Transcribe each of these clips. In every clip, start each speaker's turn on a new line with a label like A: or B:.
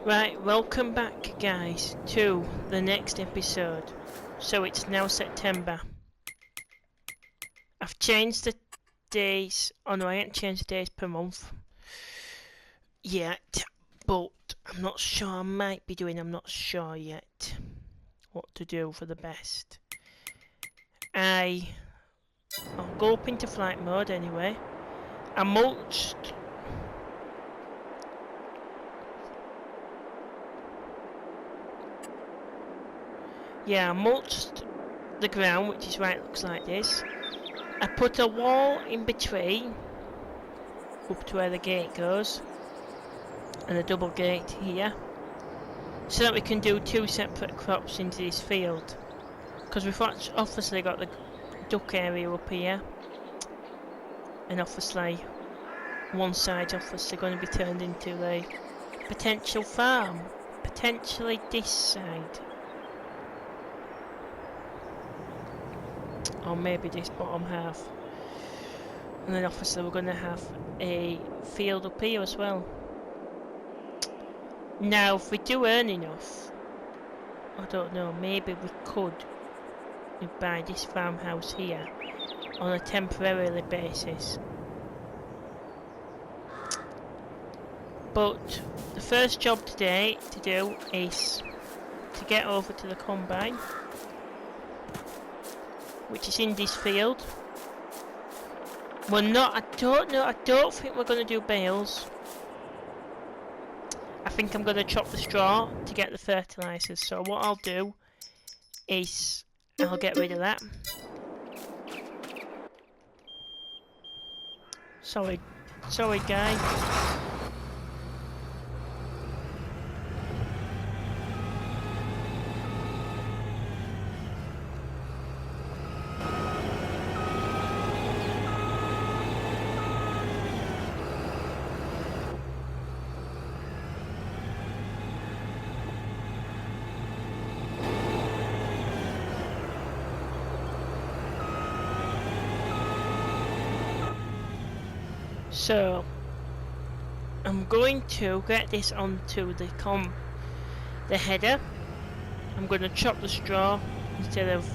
A: Right, welcome back guys to the next episode. So it's now September. I've changed the days, oh no I haven't changed the days per month yet, but I'm not sure, I might be doing, I'm not sure yet what to do for the best. I'll go up into flight mode anyway. I mulched. Yeah, I mulched the ground, which is right, looks like this. I put a wall in between, up to where the gate goes, and a double gate here, so that we can do two separate crops into this field. Because we've obviously got the duck area up here, and obviously one side obviously going to be turned into a potential farm. Potentially this side. Or maybe this bottom half. And then obviously we're going to have a field up here as well. Now if we do earn enough, I don't know, maybe we could buy this farmhouse here on a temporary basis. But the first job today to do is to get over to the combine, which is in this field. We're not, I don't think we're going to do bales. I think I'm going to chop the straw to get the fertilisers. So what I'll do is I'll get rid of that. Sorry guy. So I'm going to get this onto the header. I'm going to chop the straw instead of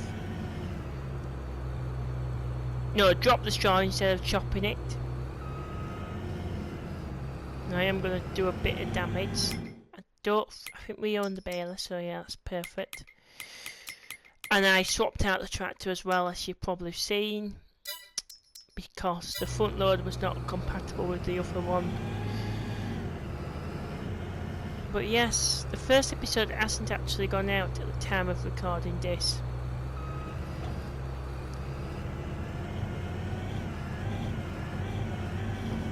A: drop the straw instead of chopping it. I am going to do a bit of damage. I think we own the baler, so yeah, that's perfect. And I swapped out the tractor as well, as you've probably seen, because the front loader was not compatible with the other one. But yes, the first episode hasn't actually gone out at the time of recording this.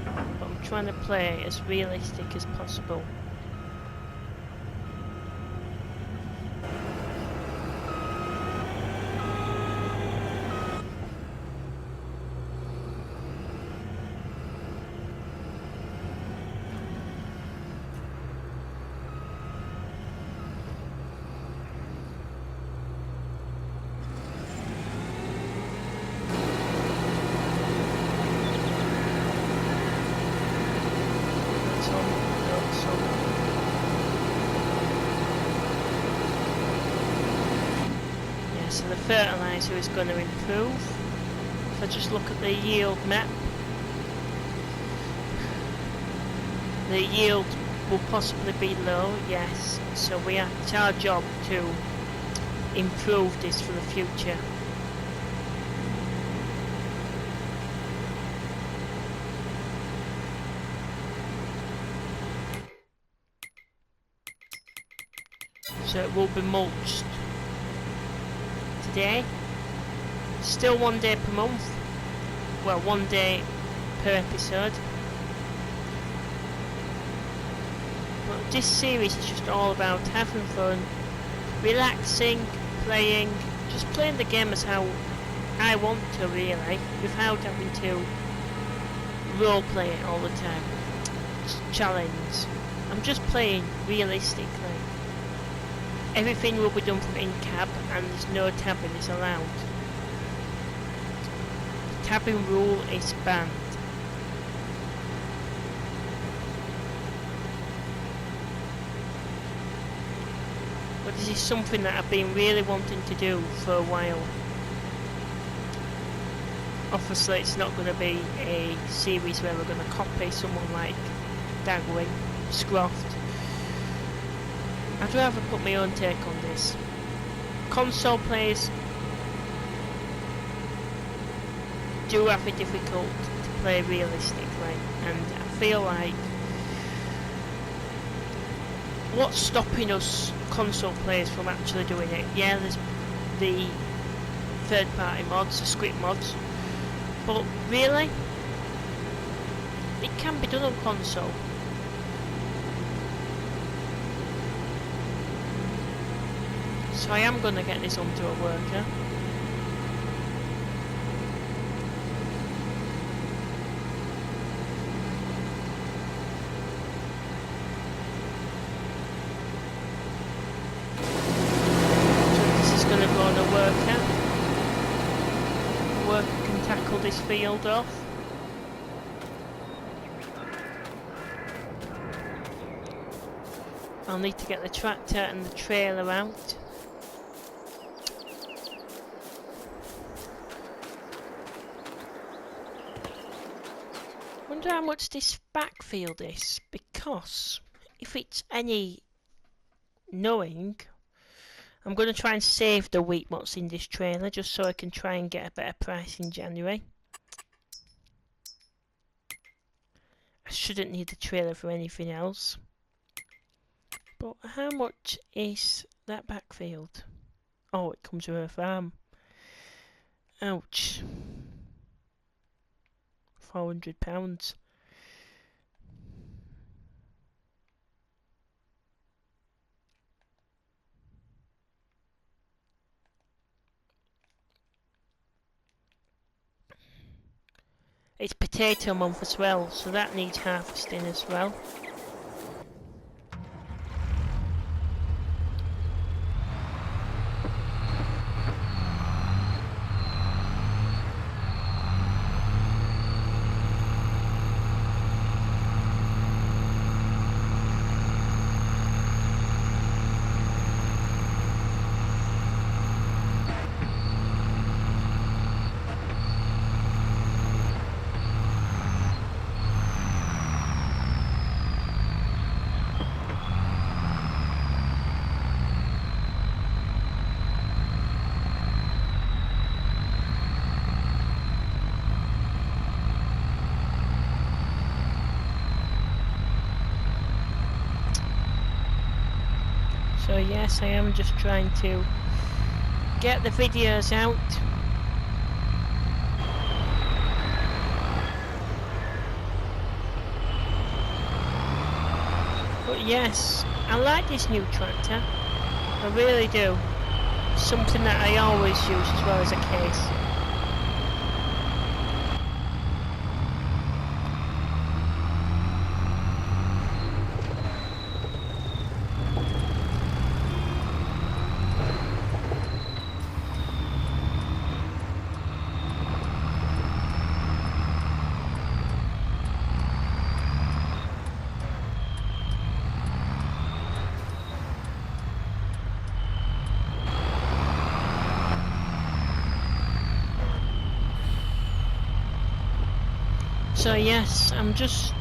A: But I'm trying to play as realistic as possible. So the fertiliser is going to improve. If I just look at the yield map, the yield will possibly be low, yes. So it's our job to improve this for the future. So it will be mulched today. Still 1 day per month. Well, 1 day per episode. But this series is just all about having fun, relaxing, playing, just playing the game as how I want to, really, without having to roleplay it all the time. It's a challenge. I'm just playing realistically. Everything will be done from in-cab, and there's no tabbing is allowed. The tabbing rule is banned. But this is something that I've been really wanting to do for a while. Obviously it's not going to be a series where we're going to copy someone like Dagwin, Scroft. I'd rather put my own take on this. Console players do have it difficult to play realistically, and I feel like what's stopping us console players from actually doing it? Yeah, there's the third party mods, the script mods, but really it can be done on console. So I am going to get this onto a worker. Tackle this field off. I'll need to get the tractor and the trailer out. Wonder how much this backfield is, because if it's any knowing, I'm going to try and save the wheat what's in this trailer just so I can try and get a better price in January. I shouldn't need the trailer for anything else. But how much is that backfield? Oh, it comes with a farm. Ouch. £400. It's potato month as well, so that needs harvesting as well. So yes, I am just trying to get the videos out. But yes, I like this new tractor. I really do. Something that I always use as well as a case. So yes, I'm just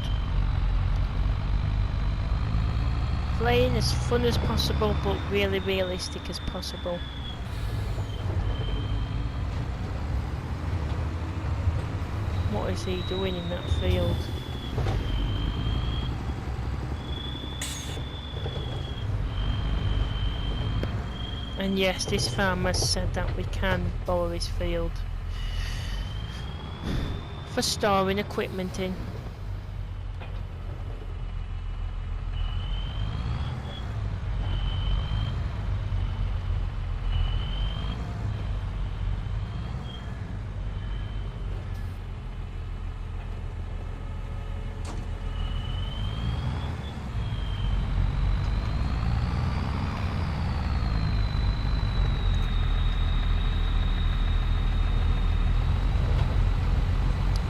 A: playing as fun as possible, but really realistic as possible. What is he doing in that field? And yes, this farmer said that we can borrow his field for storing equipment in.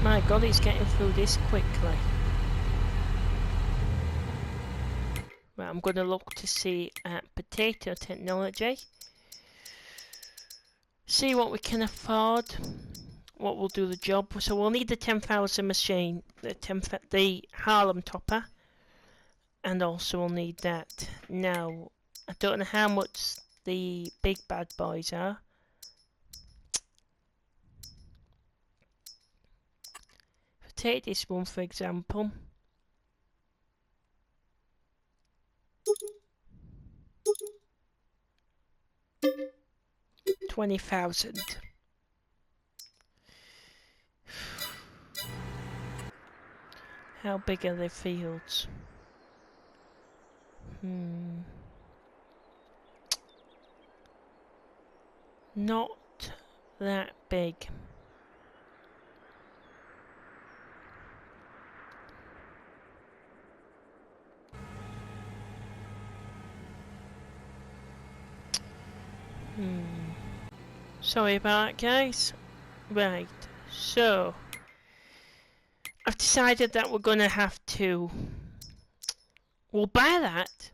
A: My God, he's getting through this quickly. Right, I'm going to look to see at potato technology. See what we can afford. What will do the job. So we'll need the 10,000 machine. The Harlem topper. And also we'll need that. Now, I don't know how much the big bad boys are. If I take this one for example. 20,000. How big are the fields? Not that big. Sorry about that, guys. Right, so I've decided that we're gonna have to. We'll buy that,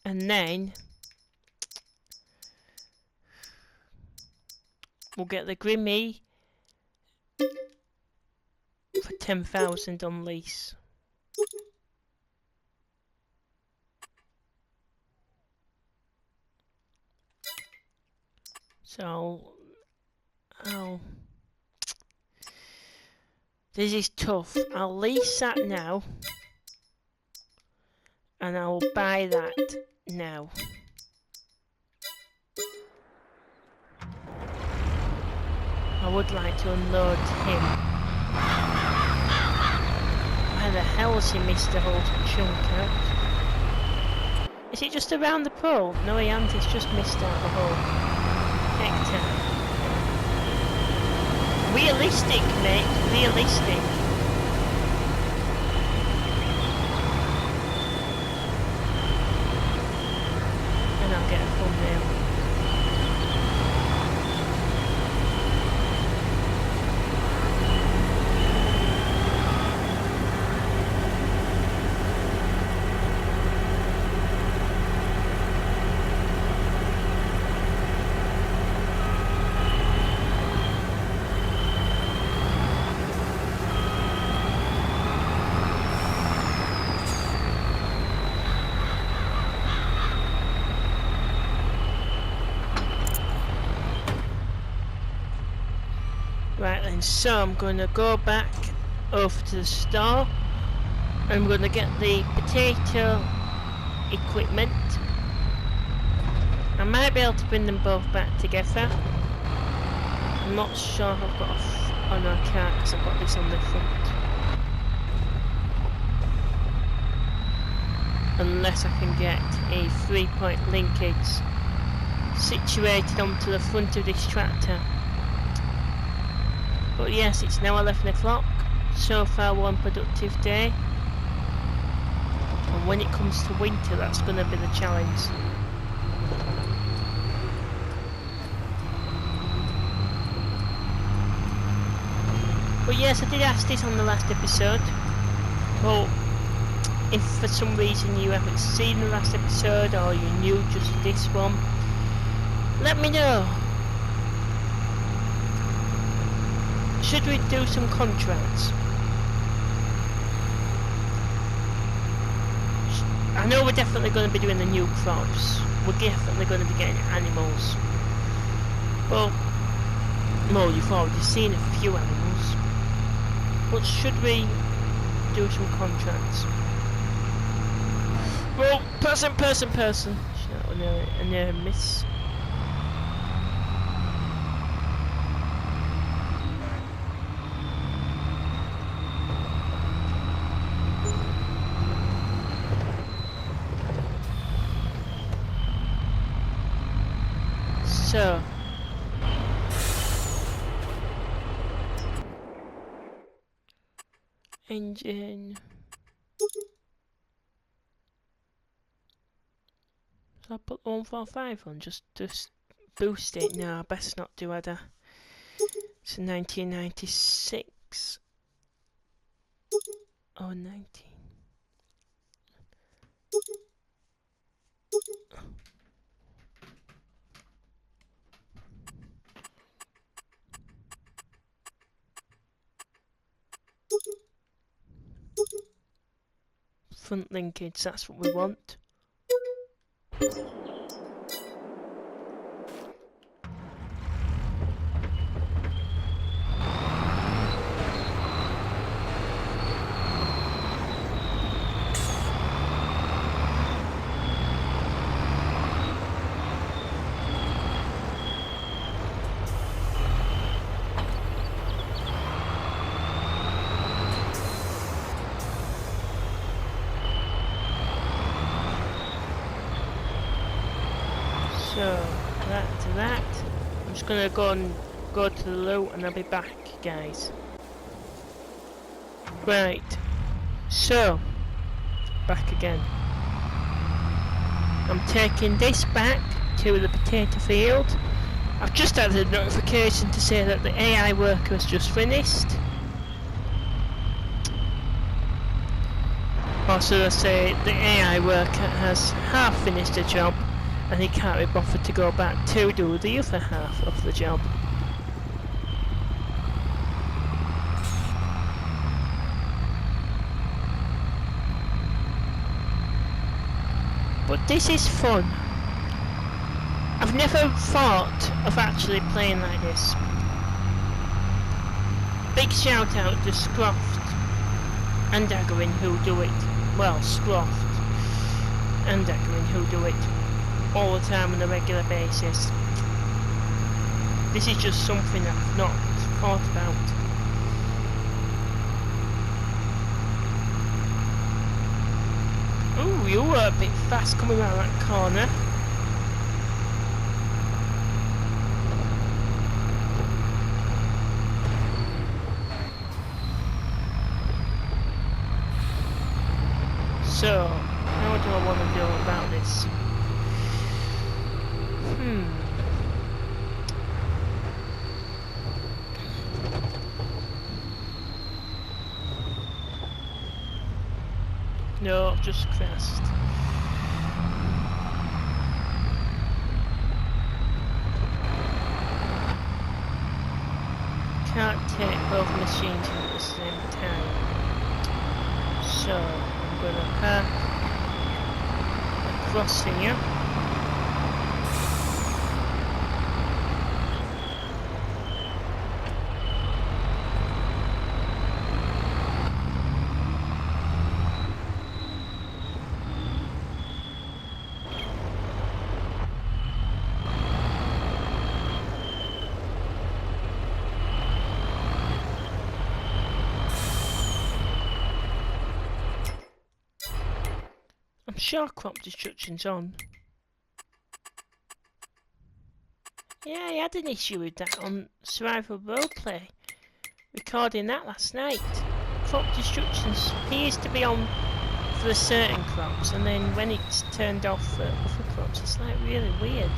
A: and then we'll get the Grimmy for 10,000 on lease. So, this is tough. I'll lease that now, and I'll buy that now. I would like to unload him. Why the hell has he missed the whole chunk out? Is it just around the pole? No, he hasn't. He's just missed out the whole hectare. Realistic, mate. Realistic. And I'll get a thumbnail. Right then, so I'm going to go back over to the store. I'm going to get the potato equipment. I might be able to bring them both back together. I'm not sure if I've got oh no, I can't because I've got this on the front. Unless I can get a 3-point linkage situated onto the front of this tractor. But yes, it's now 11 o'clock. So far one productive day. And when it comes to winter, that's going to be the challenge. But yes, I did ask this on the last episode. But if for some reason you haven't seen the last episode or you're new just to this one, let me know. Should we do some contracts? I know we're definitely going to be doing the new crops. We're definitely going to be getting animals. But, well, you've already seen a few animals. But should we do some contracts? Well, person. Shout a near miss. So, engine. So I put 145 on just to boost it. No, I best not do either. It's 1996. Oh, 19. front linkage, that's what we want. So, that to that. I'm just gonna go to the loot and I'll be back, guys. Right. So, back again. I'm taking this back to the potato field. I've just had a notification to say that the AI worker has just finished. Or should I say, the AI worker has half finished the job and he can't be bothered to go back to do the other half of the job. But this is fun. I've never thought of actually playing like this. Big shout out to Scroft and Daggerin who do it. Well, Scroft and Daggerin who do it all the time on a regular basis. This is just something I've not thought about. Ooh, you were a bit fast coming around that corner. So, how do I want to do about this? No, I've just crashed. Can't take both machines in at the same time. So, I'm going to park across here. I'm sure crop destruction's on. Yeah, I had an issue with that on Survival Roleplay. Recording that last night. Crop destruction appears to be on for certain crops, and then when it's turned off for other crops, it's like really weird.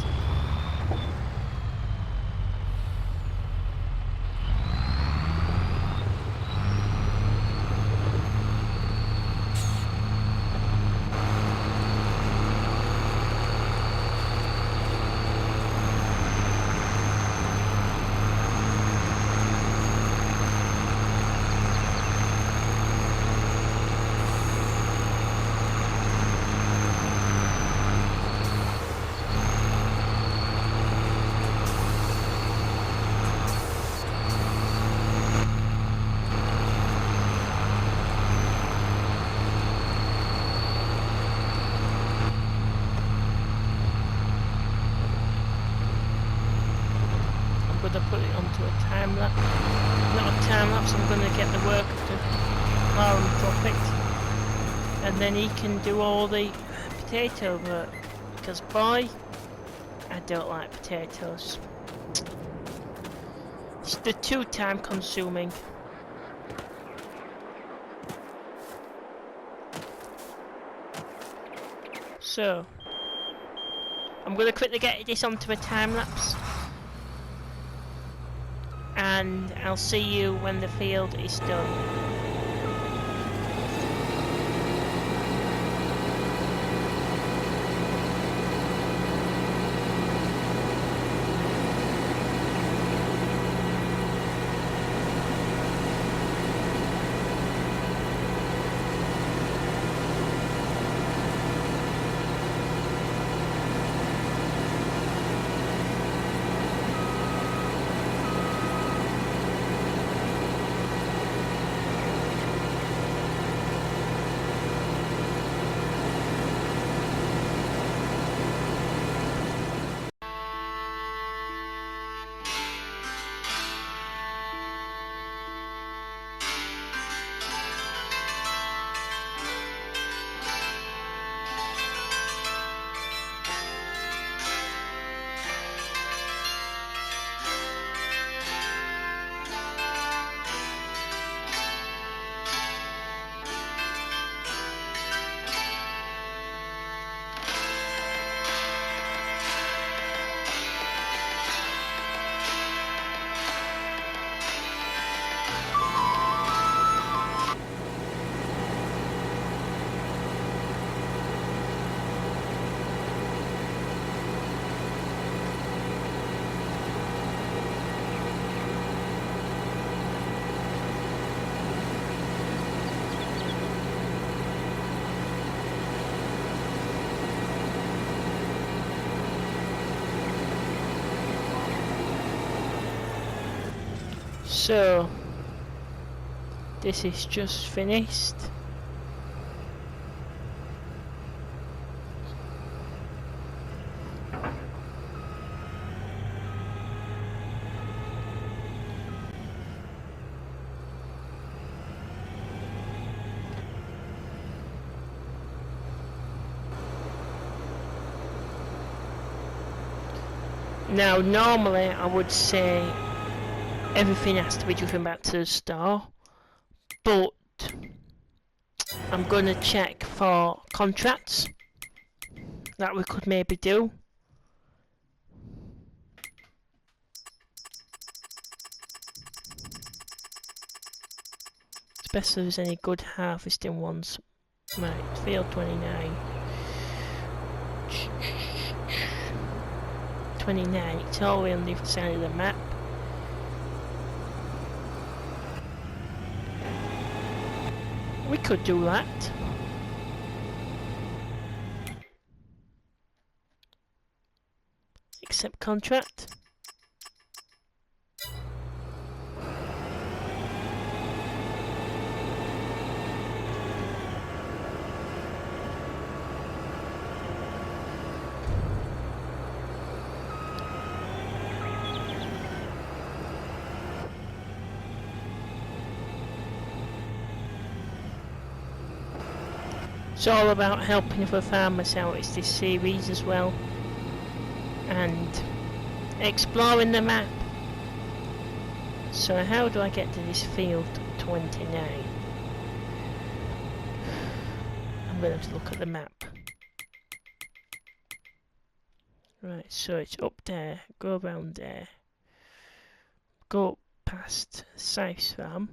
A: To put it onto a time lapse, not a time lapse. I'm going to get the worker to farm profit, and then he can do all the potato work. Because boy, I don't like potatoes. They're too time consuming. So, I'm going to quickly get this onto a time lapse. And I'll see you when the field is done. So this is just finished. Now normally I would say everything has to be driven back to the store, but I'm gonna check for contracts that we could maybe do. Especially if there's any good harvesting ones. Right, field 29. 29, it's all the way on the other side of the map. We could do that. Accept contract. It's all about helping other farmers out. It's this series as well, and exploring the map. So how do I get to this field 29? I'm going to have to look at the map. Right, so it's up there, go around there, go past Scythe's farm,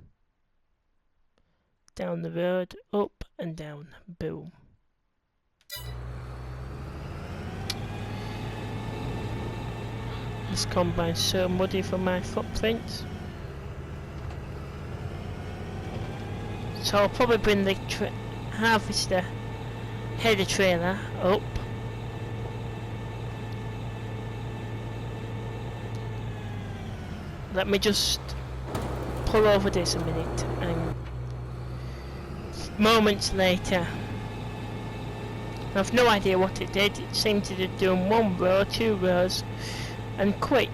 A: down the road, up and down, boom. This combine's so muddy for my footprints. So I'll probably bring the harvester header trailer up. Let me just pull over this a minute, and moments later, I've no idea what it did. It seemed to have done 1 row, 2 rows, and quit.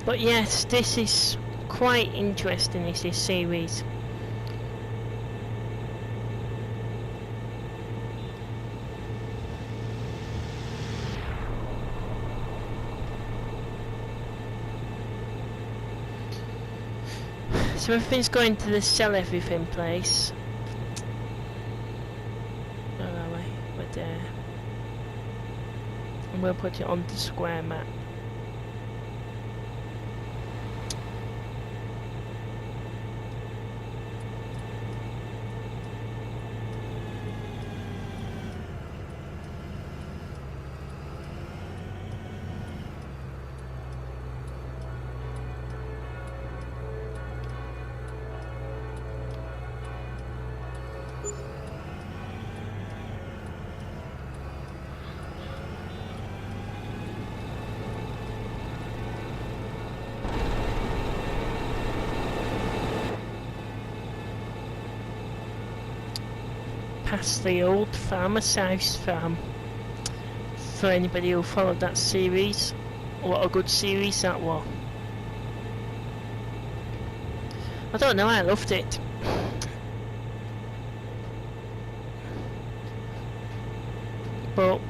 A: But yes, this is quite interesting, this series. So everything's going to the sell everything place. Where are we? We're there. And we'll put it on the square map. Past the old farmer Scythe's farm. For anybody who followed that series, what a good series that was. I don't know, I loved it. But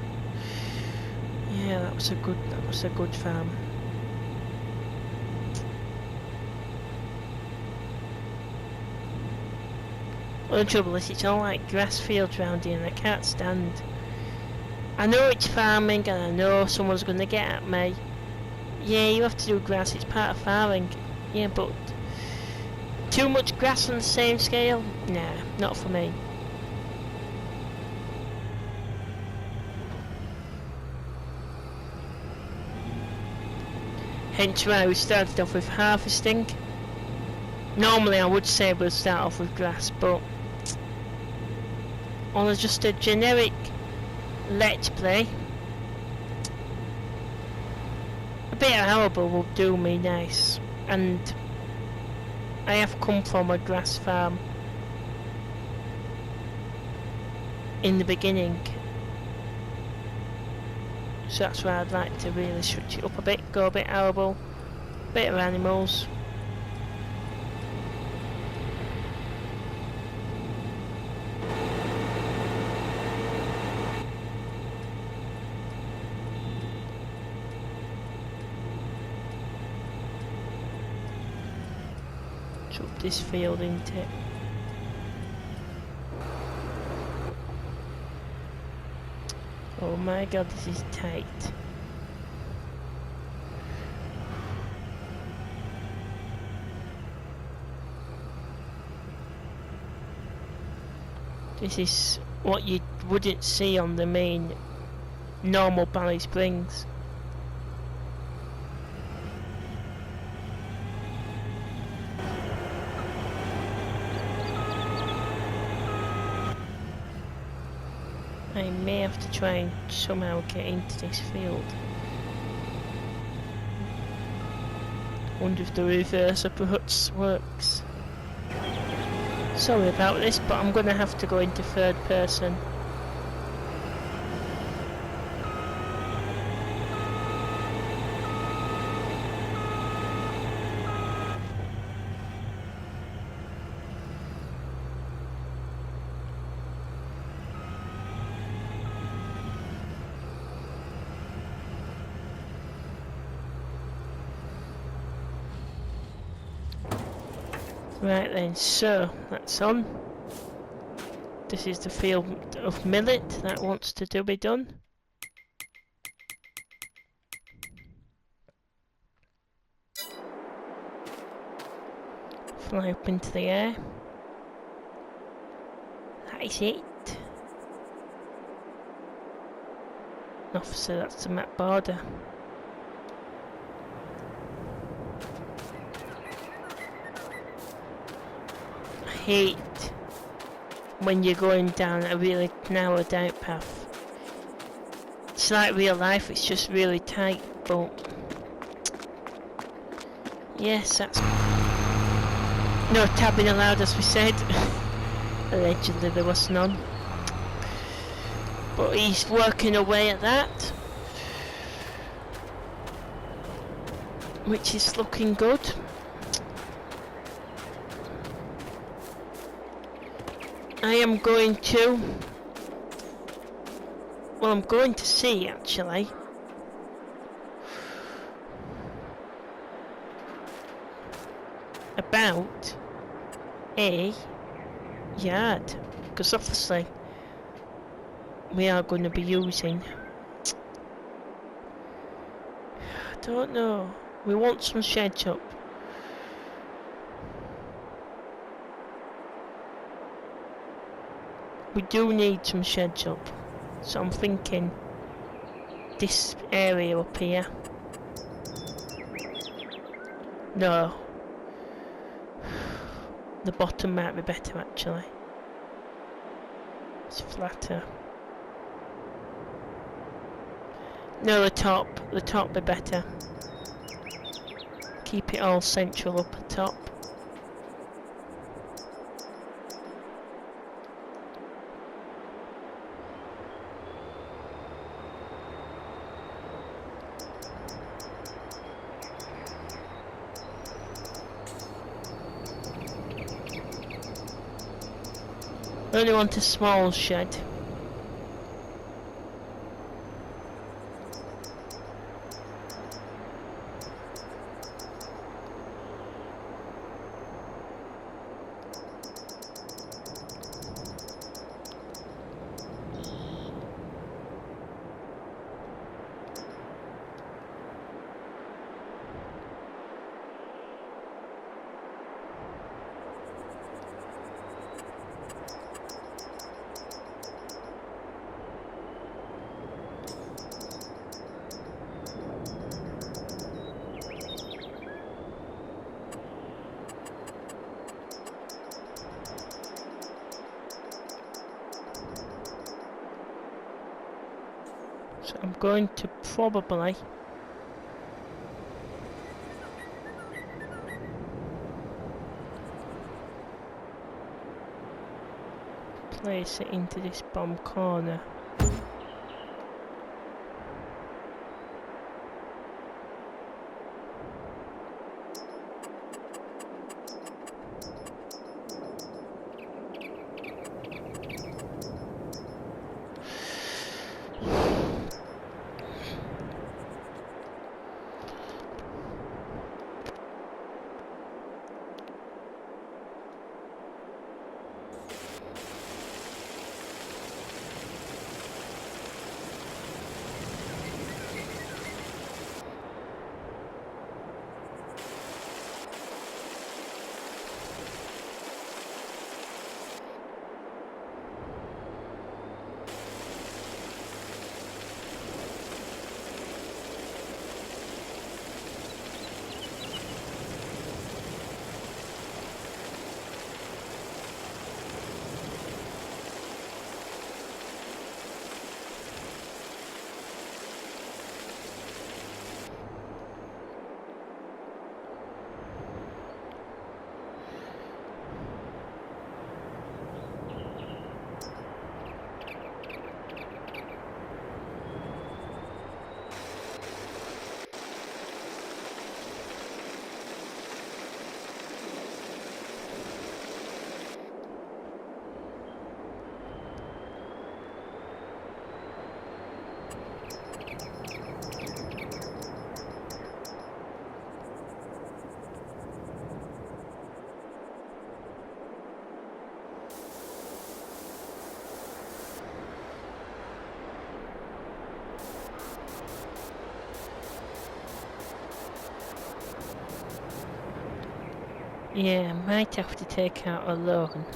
A: yeah, that was a good farm. Well, the trouble is, it's all like grass fields round here, and I can't stand. I know it's farming, and I know someone's going to get at me. Yeah, you have to do grass, it's part of farming. Yeah, but too much grass on the same scale? Nah, not for me. Hence why we started off with harvesting. Normally I would say we'll start off with grass, but on just a generic let's play, a bit of arable will do me nice. And I have come from a grass farm in the beginning, so that's why I'd like to really switch it up a bit, go a bit arable, bit of animals. Up this field, isn't it? Oh my god, this is tight. This is what you wouldn't see on the main normal Bally Springs. I may have to try and somehow get into this field. Wonder if the reverse approach works. Sorry about this, but I'm gonna have to go into third person. Right then, so that's on. This is the field of millet that wants to be done. Fly up into the air. That is it. Officer, that's the map border. I hate when you're going down a really narrowed out path. It's like real life, it's just really tight, but yes, that's no tabbing allowed, as we said. Allegedly there was none, but he's working away at that, which is looking good. I am going to, well, I'm going to see actually about a yard, because obviously we are going to be using, I don't know, we want some sheds up. We do need some sheds up, so I'm thinking this area up here. No, the bottom might be better actually. It's flatter. No, the top be better. Keep it all central up at top. I only want a small shed. So I'm going to probably place it into this bottom corner. Yeah, might have to take out a loan.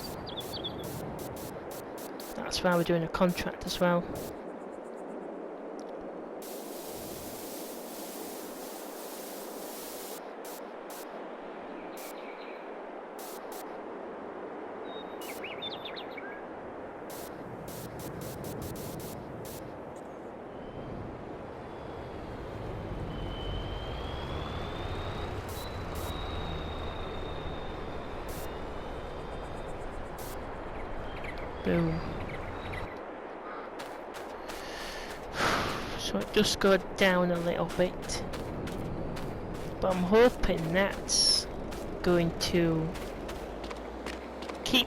A: That's why we're doing a contract as well. Boom. So it just go down a little bit, but I'm hoping that's going to be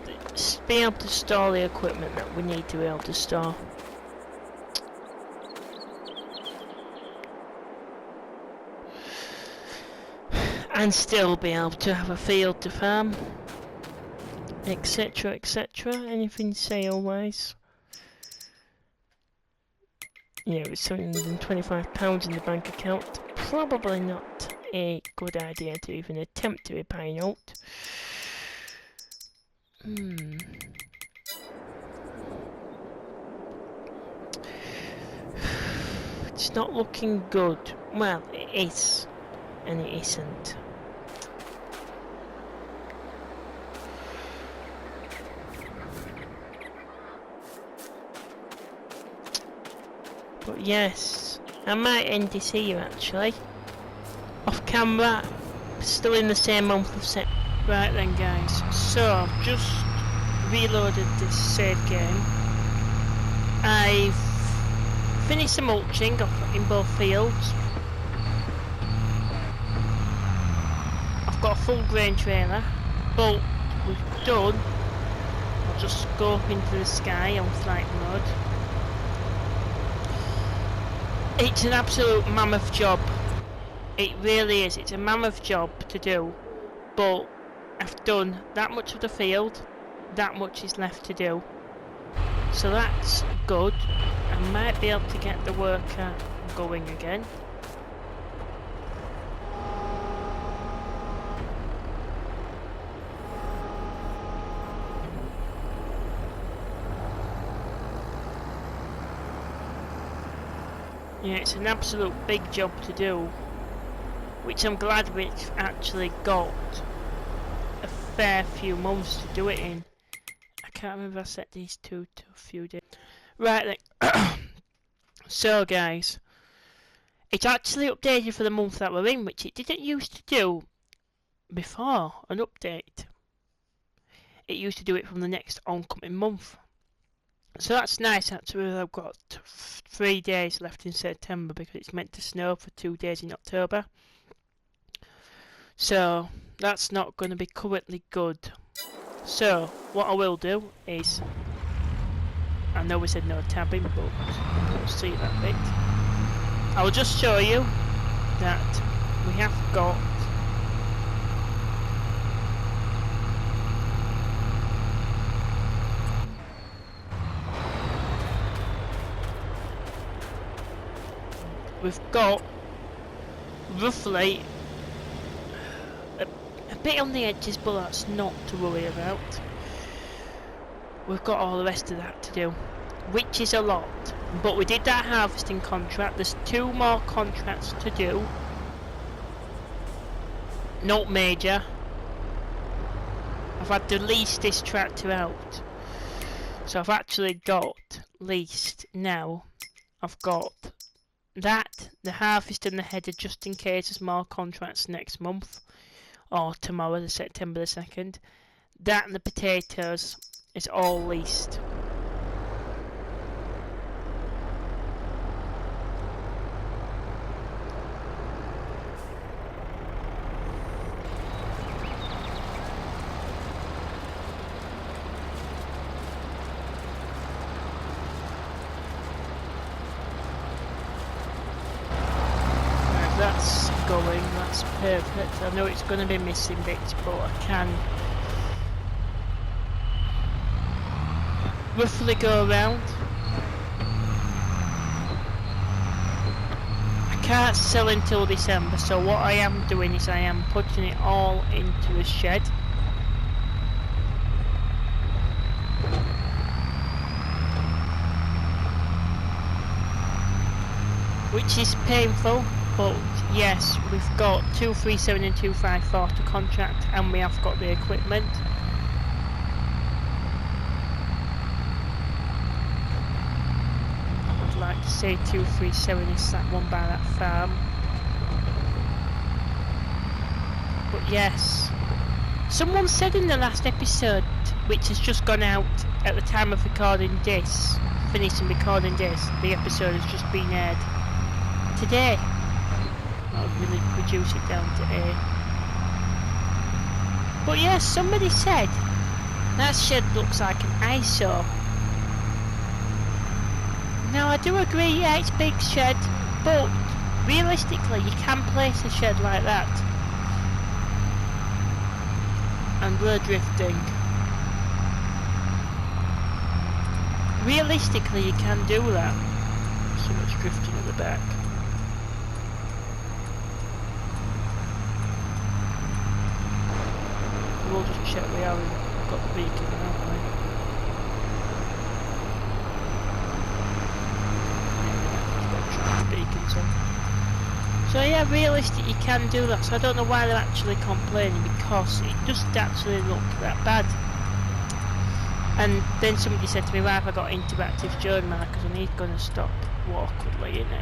A: able to store the equipment that we need to be able to store. And still be able to have a field to farm, etc, etc. Anything sale-wise? Yeah, with £725 in the bank account, probably not a good idea to even attempt to be buying out. It's not looking good. Well, it is, and it isn't. But yes, I might end this here actually. Off camera, still in the same month of September. Right then guys, so I've just reloaded this save game. I've finished the mulching in both fields. I've got a full grain trailer, but we've done. I'll just go up into the sky on flight mode. It's an absolute mammoth job. It really is. It's a mammoth job to do, but I've done that much of the field, that much is left to do. So that's good. I might be able to get the worker going again. Yeah, it's an absolute big job to do, which I'm glad we've actually got a fair few months to do it in. I can't remember if I set these two to a few days. Right then. So guys, it's actually updated for the month that we're in, which it didn't used to do before an update. It used to do it from the next oncoming month. So that's nice actually. I've got 3 days left in September because it's meant to snow for 2 days in October. So that's not going to be currently good. So what I will do is, I know we said no tabbing, but we'll see that bit. I'll just show you that we have got roughly a bit on the edges, but that's not to worry about. We've got all the rest of that to do, which is a lot, but we did that harvesting contract. There's 2 more contracts to do, not major. I've had to lease this tractor out, so I've actually got leased now. I've got that, the harvest and the header, just in case there's more contracts next month or tomorrow, the September the 2nd. That and the potatoes is all leased. That's going, that's perfect. I know it's going to be missing bits, but I can roughly go around. I can't sell until December, so what I am doing is I am putting it all into a shed. Which is painful. But yes, we've got 237 and 254 to contract, and we have got the equipment. I would like to say 237 is that one by that farm. But yes, someone said in the last episode, which has just gone out at the time of recording this, finishing recording this, the episode has just been aired today. I'll really reduce it down to A. But yes, somebody said that shed looks like an eyesore. Now I do agree, yeah, it's a big shed, but realistically you can place a shed like that. And we're drifting. Realistically you can do that. So much drifting at the back. We'll just check we have got the beacon, haven't we? Yeah, the beacons on. So yeah, realistic you can do that. So I don't know why they're actually complaining, because it doesn't actually look that bad. And then somebody said to me, why have I got interactive journey markers? And he's going to stop awkwardly, isn't he?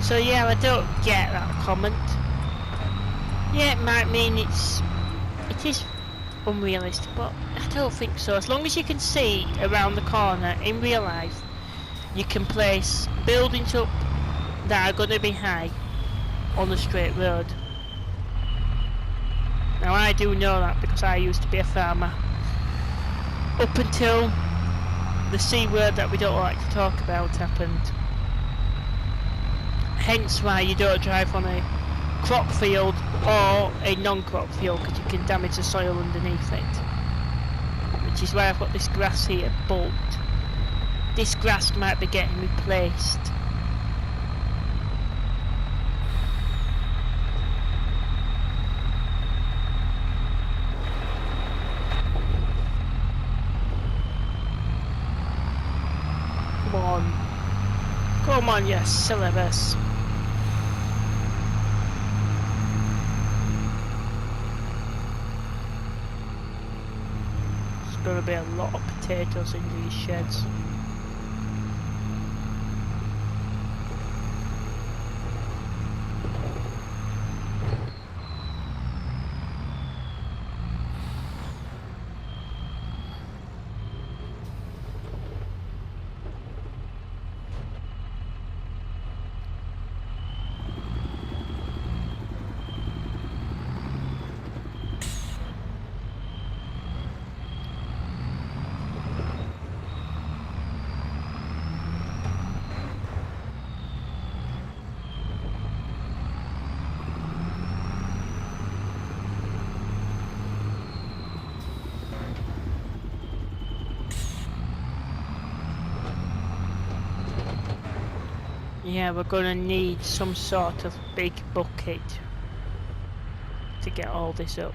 A: So yeah, I don't get that comment. Yeah, it might mean it is unrealistic, but I don't think so. As long as you can see around the corner in real life, you can place buildings up that are going to be high on the straight road. Now I do know that because I used to be a farmer up until the C word that we don't like to talk about happened. Hence why you don't drive on a crop field or a non-crop field, because you can damage the soil underneath it. Which is why I've got this grass here, but this grass might be getting replaced. Come on on, you syllabus. There's gonna be a lot of potatoes in these sheds. Yeah, we're gonna need some sort of big bucket to get all this up.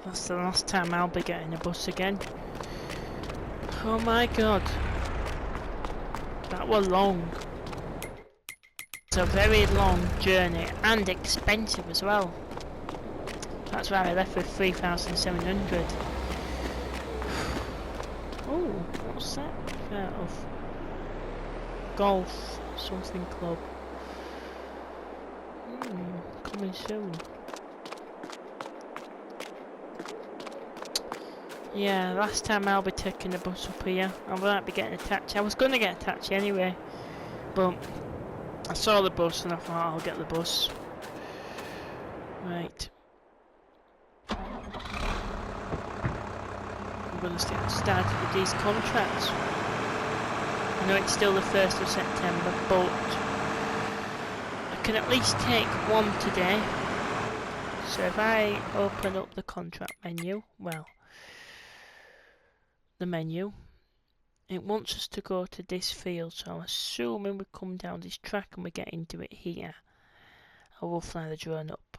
A: That's the last time I'll be getting a bus again. Oh my god. That was long. It's a very long journey and expensive as well. That's why I left with 3,700. Oh, what's that? Out of golf something club. Coming soon. Yeah, last time I'll be taking the bus up here. I won't be getting a taxi. I was going to get a taxi anyway, but I saw the bus and I thought I'll get the bus. Right. I'm going to get started with these contracts. I know it's still the 1st of September, but I can at least take one today. So if I open up the contract menu, well, the menu, it wants us to go to this field, so I'm assuming we come down this track and we get into it here. I will fly the drone up.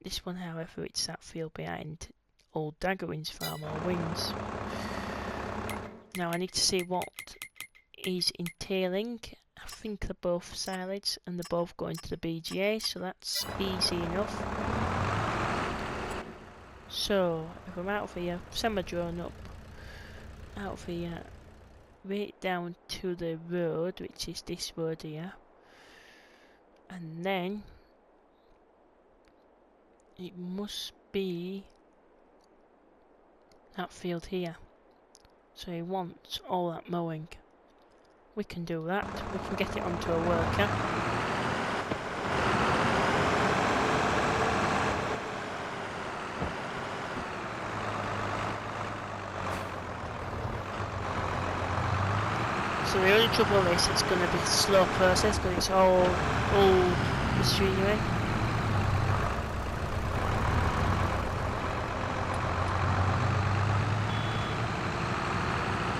A: This one, however, it's that field behind old Daggerwin's farm or Wings. Now I need to see what is entailing. I think they're both silage and they're both going to the BGA, so that's easy enough. So if I'm out of here, send my drone up. Out of here, right down to the road, which is this road here, and then it must be that field here. So he wants all that mowing. We can do that. We can get it onto a worker. So the only trouble is it's going to be a slow process because it's all old machinery.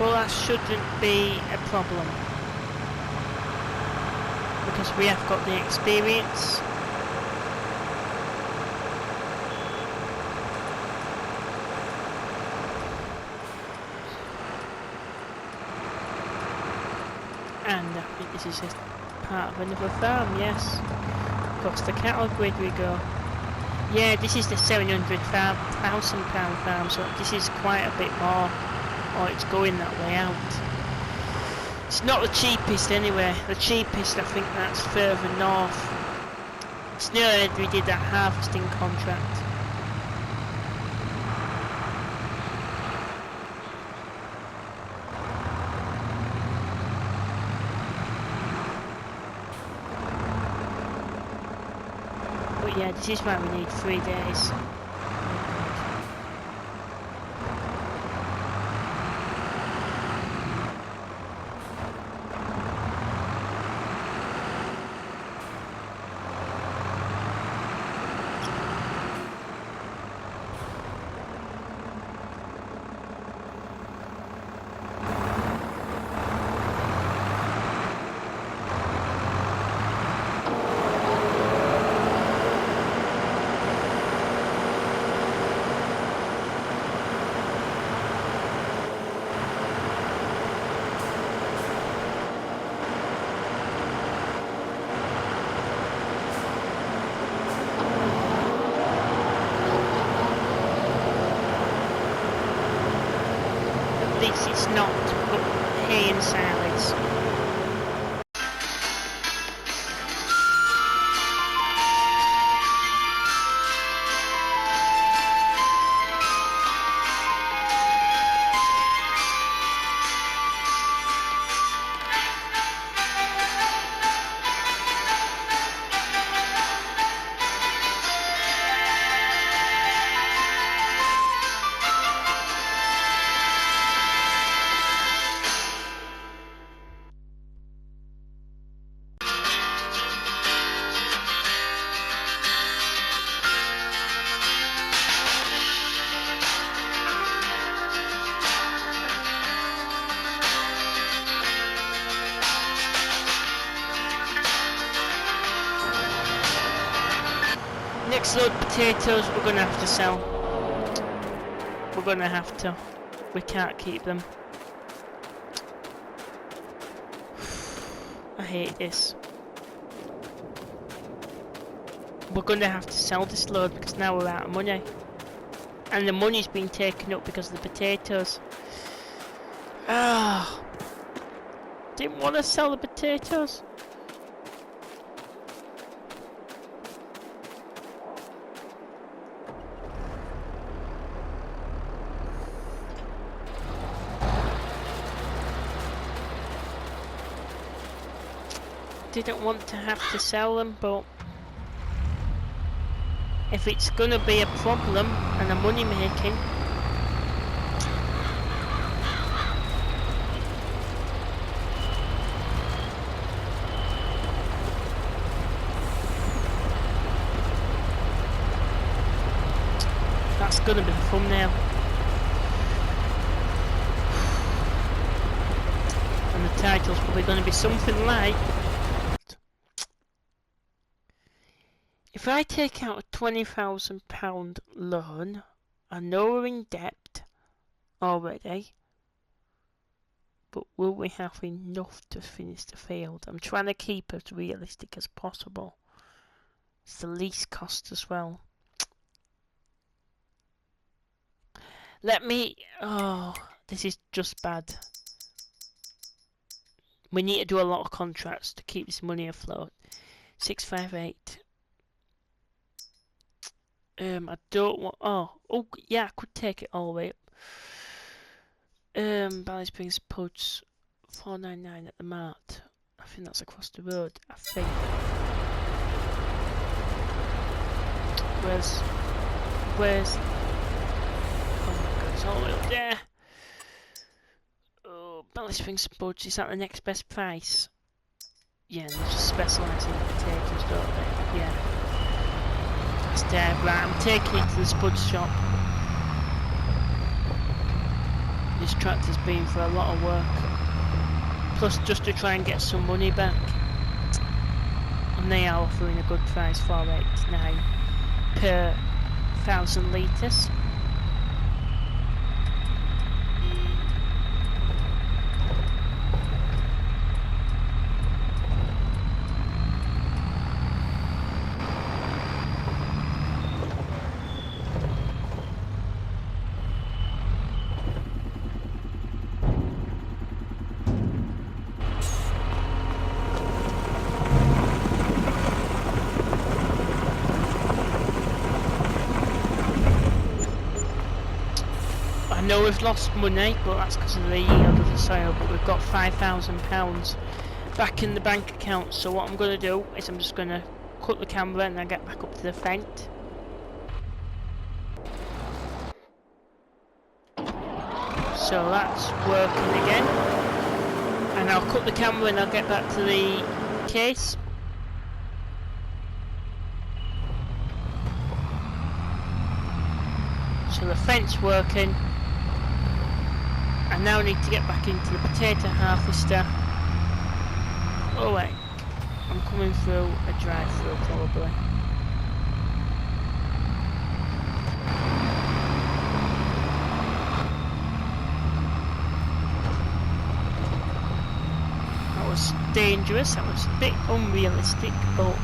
A: Well, that shouldn't be a problem because we have got the experience. And I think this is just part of another farm, yes. Across the cattle grid we go. Yeah, this is the £700,000 farm, so this is quite a bit more. Or it's going that way out. It's not the cheapest anyway. The cheapest, I think that's further north. It's near we did that harvesting contract. But yeah, this is why we need 3 days. It's not, but hay and silence. Next load potatoes we're gonna have to sell. We're gonna have to. We can't keep them. I hate this. We're gonna have to sell this load because now we're out of money. And the money's been taken up because of the potatoes. Ah, didn't want to sell the potatoes. Didn't want to have to sell them, but if it's gonna be a problem and a money making, that's gonna be the thumbnail. And the title's probably gonna be something like, if I take out a £20,000 loan, I know we're in debt already, but will we have enough to finish the field? I'm trying to keep it as realistic as possible. It's the least cost as well. Oh, this is just bad. We need to do a lot of contracts to keep this money afloat. 658. I don't want. Oh, yeah, I could take it all the way up. Ballysprings puts 499 at the mart. I think that's across the road. I think. Where's? Oh my god, it's all the way up there. Oh, Ballysprings Spuds. Is that the next best price? Yeah, they just specialise in potatoes, don't they? Yeah. That's there, right, I'm taking it to the spud shop. This tractor's been for a lot of work. Plus just to try and get some money back. And they are offering a good price, 489 per 1,000 litres. I know we've lost money, but that's because of the yield of the soil, but we've got £5,000 back in the bank account. So what I'm going to do is I'm just going to cut the camera and then get back up to the fence. So that's working again. And I'll cut the camera and I'll get back to the case. So the fence working. I now need to get back into the potato harvester. Oh wait, I'm coming through a drive-through probably. That was dangerous, that was a bit unrealistic, but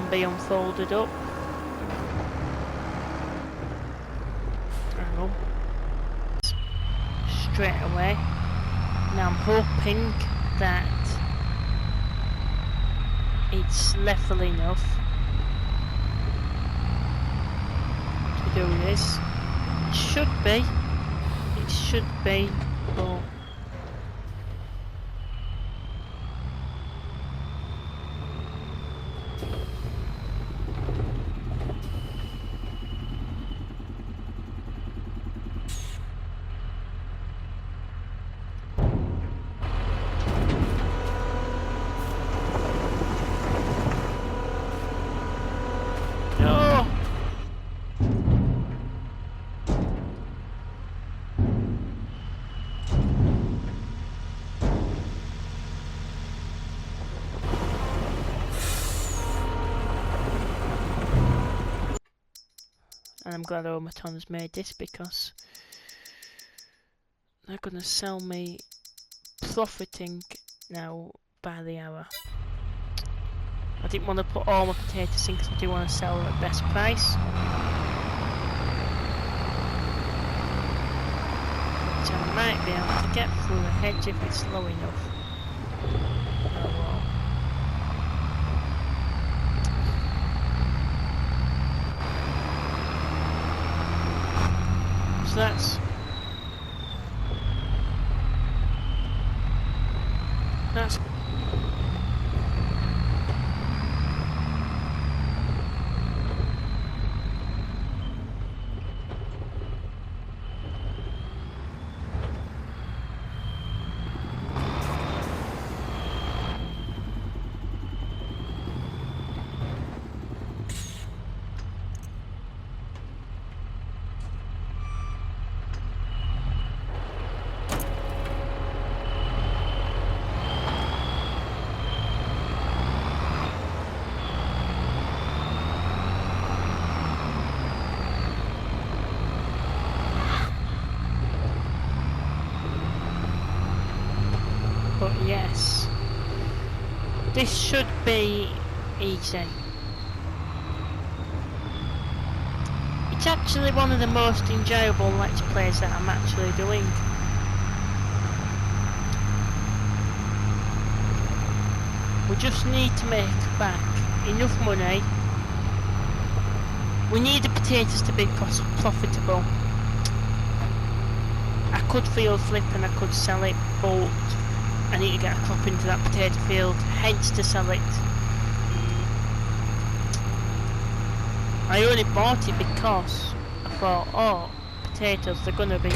A: be unfolded up. Oh. Straight away. Now I'm hoping that it's level enough to do this. It should be, but and I'm glad Omaton's made this because they're gonna sell me profiting now by the hour. I didn't want to put all my potatoes in because I do want to sell them at best price. Which I might be able to get through the hedge if it's low enough. Oh well. So that's yes, this should be easy. It's actually one of the most enjoyable let's plays that I'm actually doing. We just need to make back enough money. We need the potatoes to be profitable. I could field flip and I could sell it, but I need to get a crop into that potato field, hence to sell it. I only bought it because I thought, oh, potatoes, they're going to be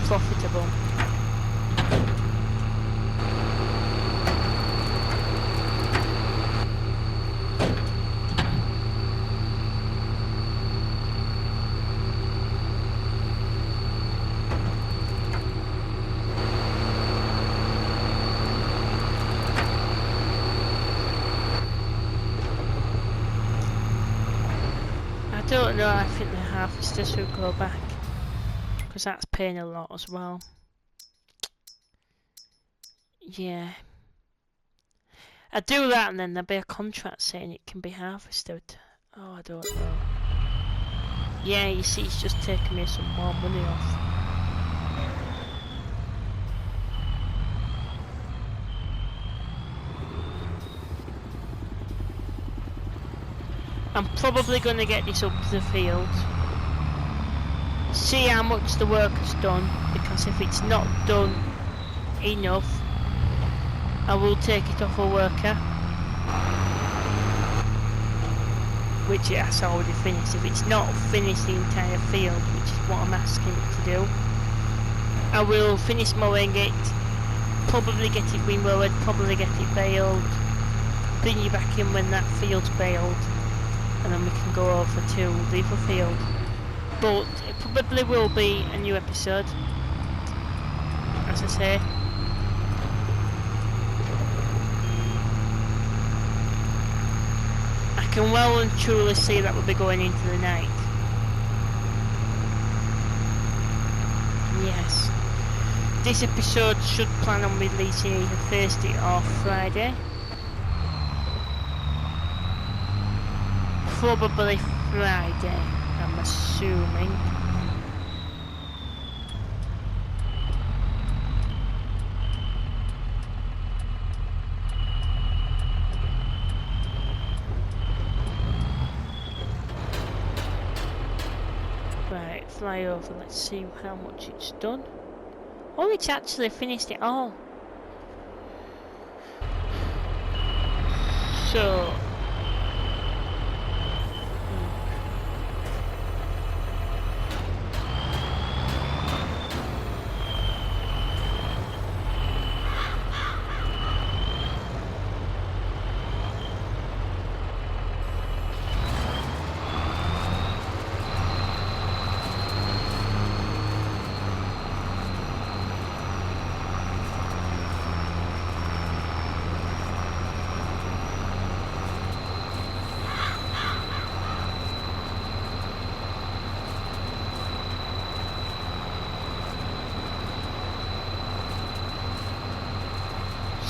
A: profitable. I don't know, I think the harvester should go back because that's paying a lot as well. Yeah. I do that and then there'll be a contract saying it can be harvested. Oh, I don't know. Yeah, you see, it's just taking me some more money off. I'm probably going to get this up to the field. See how much the work has done, because if it's not done enough, I will take it off a worker, which it has already finished. If it's not finished the entire field, which is what I'm asking it to do, I will finish mowing it, probably get it re-mowed, probably get it baled, bring you back in when that field's baled, and then we can go over to the other field. But it probably will be a new episode, as I say. I can well and truly see that we'll be going into the night. Yes. This episode should plan on releasing either Thursday or Friday. Probably Friday, I'm assuming. Right, fly over, let's see how much it's done. Oh, it's actually finished it all.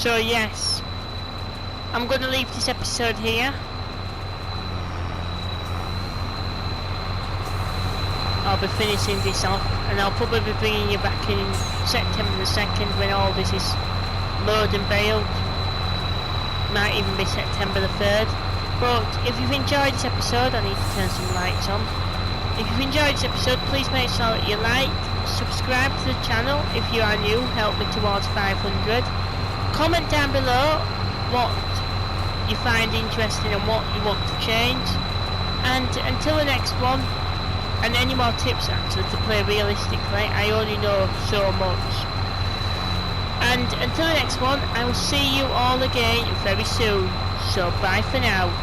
A: So yes, I'm going to leave this episode here. I'll be finishing this off, and I'll probably be bringing you back in September the 2nd when all this is mowed and baled. Might even be September the 3rd. But if you've enjoyed this episode, I need to turn some lights on. If you've enjoyed this episode, please make sure that you like, subscribe to the channel if you are new, help me towards 500. Comment down below what you find interesting and what you want to change. And until the next one, and any more tips actually to play realistically, I only know so much. And until the next one, I will see you all again very soon. So bye for now.